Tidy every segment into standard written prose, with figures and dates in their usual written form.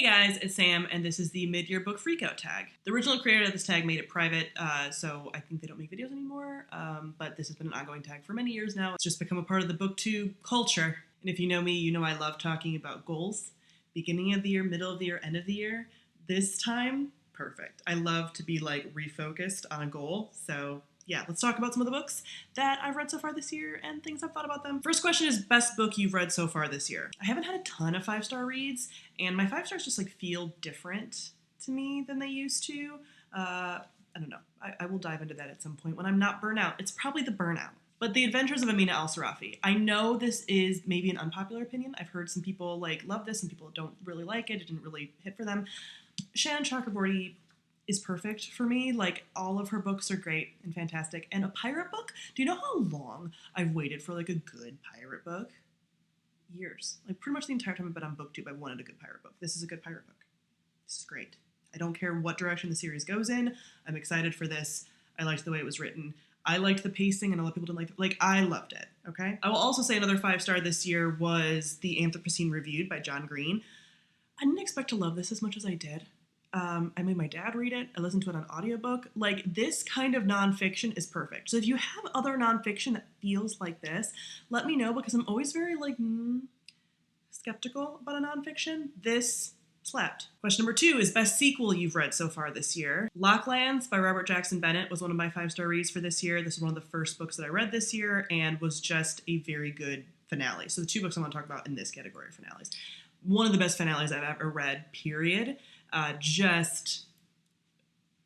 Hey guys, it's Sam, and this is the mid-year book Freakout tag. The original creator of this tag made it private, so I think they don't make videos anymore, but this has been an ongoing tag for many years now. It's just become a part of the booktube culture. And if you know me, you know I love talking about goals. Beginning of the year, middle of the year, end of the year. This time, perfect. I love to be like refocused on a goal, so yeah, let's talk about some of the books that I've read so far this year and things I've thought about them. First question is best book you've read so far this year. I haven't had a ton of 5-star reads, and my 5 stars just like feel different to me than they used to. I don't know. I will dive into that at some point when I'm not burnout. It's probably the burnout. But The Adventures of Amina Alsarafi. I know this is maybe an unpopular opinion. I've heard some people like love this, and people don't really like it. It didn't really hit for them. Shannon Chakraborty is perfect for me. Like, all of her books are great and fantastic. And a pirate book? Do you know how long I've waited for like a good pirate book? Years. Like, pretty much the entire time I've been on BookTube, I wanted a good pirate book. This is a good pirate book. This is great. I don't care what direction the series goes in. I'm excited for this. I liked the way it was written. I liked the pacing, and a lot of people didn't like it. Like, I loved it, okay? I will also say another 5-star this year was The Anthropocene Reviewed by John Green. I didn't expect to love this as much as I did. I made my dad read it. I listened to it on audiobook. Like, this kind of nonfiction is perfect. So if you have other nonfiction that feels like this, let me know, because I'm always very like skeptical about a nonfiction. This slapped. Question number 2 is best sequel you've read so far this year. Locklands by Robert Jackson Bennett was one of my 5-star reads for this year. This is one of the first books that I read this year and was just a very good finale. So the 2 books I want to talk about in this category of finales. One of the best finales I've ever read, period. Just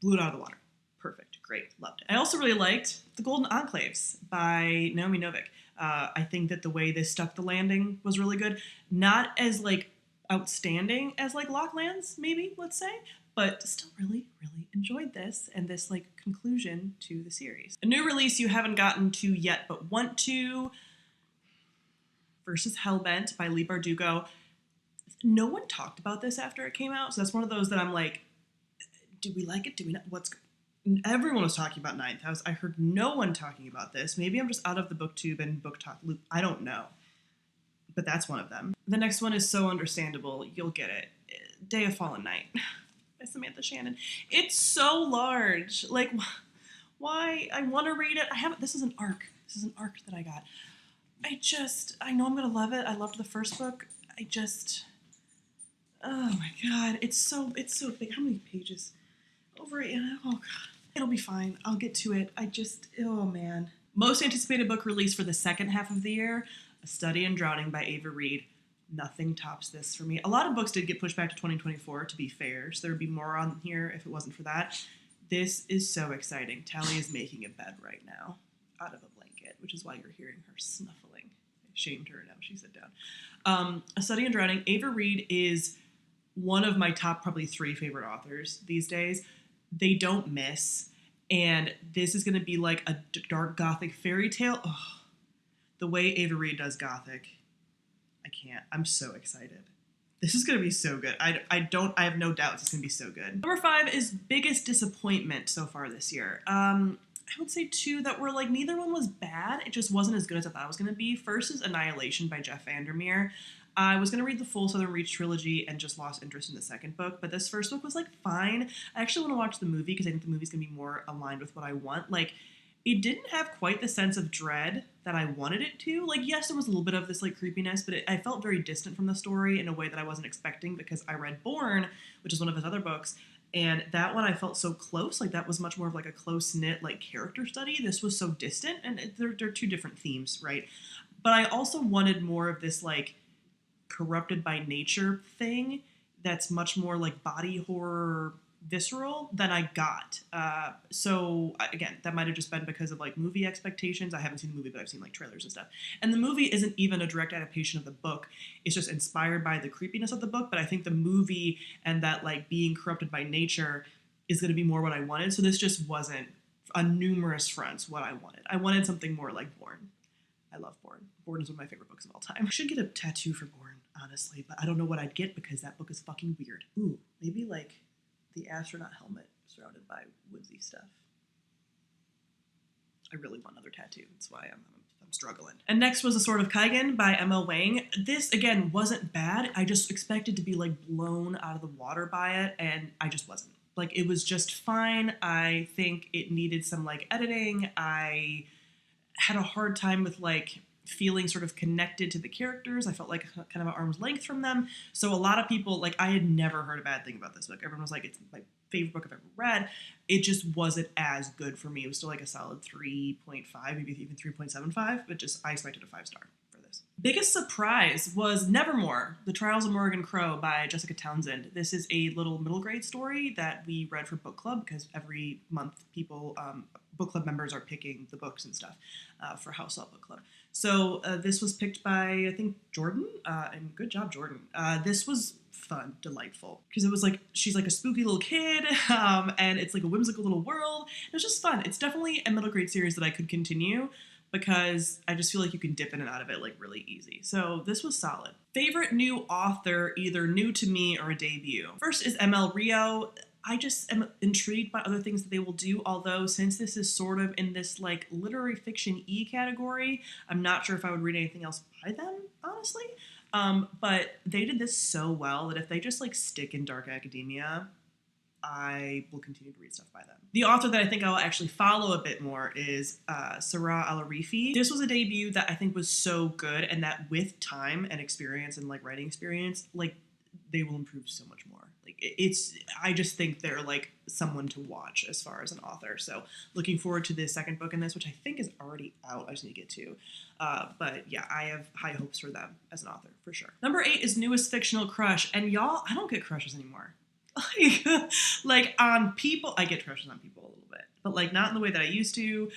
blew it out of the water. Perfect. Great. Loved it. I also really liked The Golden Enclaves by Naomi Novik. I think that the way this stuck the landing was really good. Not as like outstanding as like Locklands, maybe, let's say, but still really, really enjoyed this and this like conclusion to the series. A new release you haven't gotten to yet but want to, Versus Hellbent by Lee Bardugo. No one talked about this after it came out, so that's one of those that I'm like, do we like it? Do we not? Everyone was talking about Ninth House. I heard no one talking about this. Maybe I'm just out of the booktube and book talk loop. I don't know. But that's one of them. The next one is so understandable. You'll get it. Day of Fallen Night by Samantha Shannon. It's so large. Like, why? I want to read it. I haven't. This is an arc. This is an arc that I got. I know I'm going to love it. I loved the first book. Oh my god, it's so big. How many pages? Over it. Oh god. It'll be fine. I'll get to it. Oh man. Most anticipated book release for the second half of the year, A Study in Drowning by Ava Reid. Nothing tops this for me. A lot of books did get pushed back to 2024, to be fair, so there would be more on here if it wasn't for that. This is so exciting. Tally is making a bed right now out of a blanket, which is why you're hearing her snuffling. I shamed her, now she sat down. A Study in Drowning. Ava Reid is one of my top probably 3 favorite authors these days. They don't miss. And this is going to be like a dark gothic fairy tale. Oh, the way Ava Reid does gothic, I can't. I'm so excited. This is going to be so good. I have no doubts it's going to be so good. Number 5 is biggest disappointment so far this year. I would say 2 that were like, neither one was bad. It just wasn't as good as I thought it was going to be. First is Annihilation by Jeff Vandermeer. I was going to read the full Southern Reach trilogy and just lost interest in the second book, but this first book was like fine. I actually want to watch the movie because I think the movie's going to be more aligned with what I want. Like, it didn't have quite the sense of dread that I wanted it to. Like, yes, there was a little bit of this like creepiness, but I felt very distant from the story in a way that I wasn't expecting because I read Born, which is one of his other books, and that one I felt so close. Like, that was much more of like a close-knit like character study. This was so distant, and they're 2 different themes, right? But I also wanted more of this like corrupted by nature thing that's much more like body horror visceral than I got. So again, that might have just been because of like movie expectations. I haven't seen the movie, but I've seen like trailers and stuff. And the movie isn't even a direct adaptation of the book. It's just inspired by the creepiness of the book. But I think the movie and that like being corrupted by nature is going to be more what I wanted. So this just wasn't on numerous fronts what I wanted. I wanted something more like Born. I love Born. Born is one of my favorite books of all time. I should get a tattoo for Born, honestly, but I don't know what I'd get because that book is fucking weird. Ooh, maybe like the astronaut helmet surrounded by woodsy stuff. I really want another tattoo. That's why I'm I'm struggling. And next was The Sword of Kigen by M.L. Wang. This, again, wasn't bad. I just expected to be, like, blown out of the water by it, and I just wasn't. Like, it was just fine. I think it needed some, like, editing. I had a hard time with, like, feeling sort of connected to the characters. I felt like kind of an arm's length from them. So a lot of people, like, I had never heard a bad thing about this book. Everyone was like, it's my favorite book I've ever read. It just wasn't as good for me. It was still like a solid 3.5, maybe even 3.75, but just I expected a 5-star for this. Biggest surprise was Nevermore, The Trials of Morrigan Crow by Jessica Townsend. This is a little middle grade story that we read for book club because every month people, book club members are picking the books and stuff for House Salt Book Club. So this was picked by, I think, Jordan, and good job, Jordan. This was fun, delightful, because it was like, she's like a spooky little kid, and it's like a whimsical little world. It was just fun. It's definitely a middle grade series that I could continue, because I just feel like you can dip in and out of it like really easy. So this was solid. Favorite new author, either new to me or a debut. First is ML Rio. I just am intrigued by other things that they will do, although since this is sort of in this like literary fiction E category, I'm not sure if I would read anything else by them, honestly. But they did this so well that if they just like stick in dark academia, I will continue to read stuff by them. The author that I think I'll actually follow a bit more is Sarah Ellarifi. This was a debut that I think was so good, and that with time and experience and like writing experience, like they will improve so much more. Like I just think they're like someone to watch as far as an author. So looking forward to the second book in this, which I think is already out. I just need to get to. But yeah, I have high hopes for them as an author for sure. Number 8 is Newest Fictional Crush. And y'all, I don't get crushes anymore. Like on people, I get crushes on people a little bit, but like not in the way that I used to.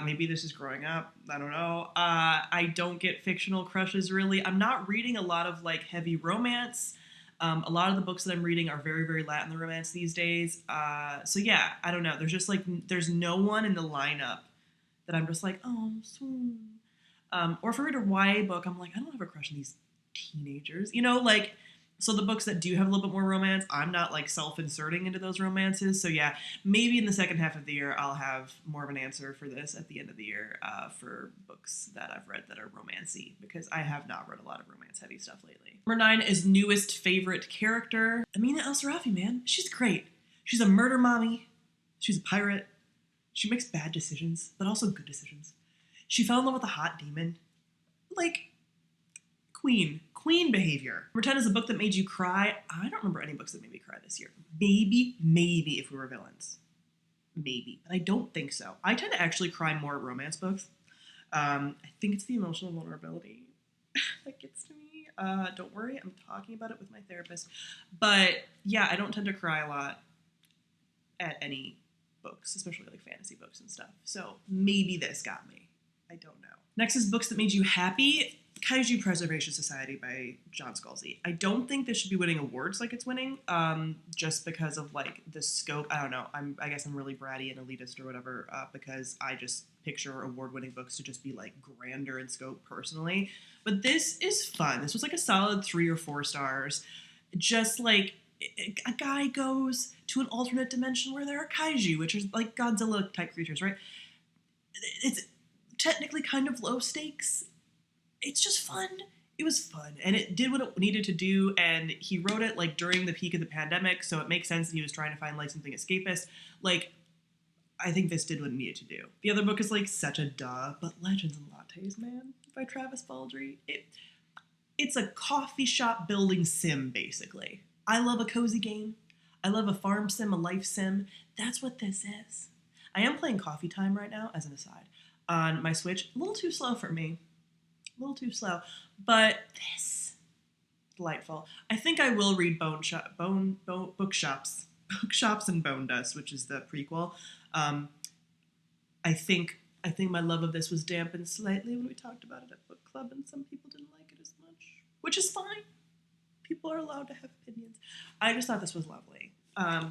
Maybe this is growing up. I don't know. I don't get fictional crushes really. I'm not reading a lot of like heavy romance. A lot of the books that I'm reading are very, very Latin romance these days. So yeah, I don't know. There's just like, there's no one in the lineup that I'm just like, oh, swoon. Or if I read a YA book, I'm like, I don't have a crush on these teenagers, you know, like, so the books that do have a little bit more romance, I'm not like self-inserting into those romances. So yeah, maybe in the second half of the year, I'll have more of an answer for this at the end of the year for books that I've read that are romancy, because I have not read a lot of romance-heavy stuff lately. Number 9 is Newest Favorite Character. Amina Alsarafi, man. She's great. She's a murder mommy. She's a pirate. She makes bad decisions, but also good decisions. She fell in love with a hot demon. Like, Queen behavior. Number 10 is a book that made you cry. I don't remember any books that made me cry this year. Maybe If We Were Villains. Maybe. But I don't think so. I tend to actually cry more at romance books. I think it's the emotional vulnerability that gets to me. Don't worry, I'm talking about it with my therapist. But yeah, I don't tend to cry a lot at any books, especially like fantasy books and stuff. So maybe this got me. I don't know. Next is books that made you happy. Kaiju Preservation Society by John Scalzi. I don't think this should be winning awards like it's winning, just because of like the scope. I don't know. I guess I'm really bratty and elitist or whatever, because I just picture award-winning books to just be like grander in scope personally. But this is fun. This was like a solid 3 or 4 stars. Just like a guy goes to an alternate dimension where there are kaiju, which are like Godzilla type creatures, right? It's technically kind of low stakes. It's just fun. It was fun, and it did what it needed to do, and he wrote it like during the peak of the pandemic, so it makes sense that he was trying to find like something escapist. Like, I think this did what it needed to do. The other book is like such a duh, but Legends and Lattes, man, by Travis Baldree. It's a coffee shop building sim, basically. I love a cozy game. I love a farm sim, a life sim. That's what this is. I am playing Coffee Time right now, as an aside, on my Switch. A little too slow for me. A little too slow, but this delightful. I think I will read Bookshops and Bone Dust, which is the prequel. I think my love of this was dampened slightly when we talked about it at book club, and some people didn't like it as much, which is fine. People are allowed to have opinions. I just thought this was lovely.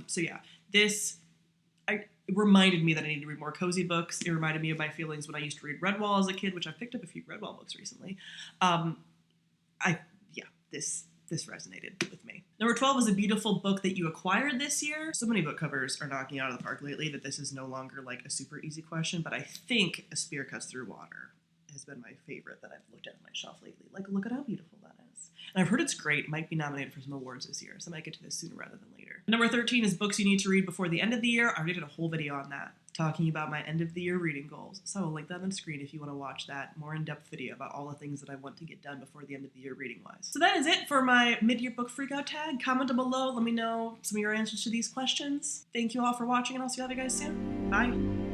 So yeah, it reminded me that I needed to read more cozy books. It reminded me of my feelings when I used to read Redwall as a kid, which I've picked up a few Redwall books recently. This resonated with me. Number 12 is a beautiful book that you acquired this year. So many book covers are knocking it out of the park lately that this is no longer like a super easy question, but I think A Spear Cuts Through Water has been my favorite that I've looked at on my shelf lately. Like, look at how beautiful that is. And I've heard it's great. It might be nominated for some awards this year, so I might get to this sooner rather than later. Number 13 is books you need to read before the end of the year. I already did a whole video on that, talking about my end of the year reading goals. So I'll link that on the screen if you want to watch that more in-depth video about all the things that I want to get done before the end of the year reading-wise. So that is it for my mid-year book freakout tag. Comment below. Let me know some of your answers to these questions. Thank you all for watching, and I'll see you guys soon. Bye.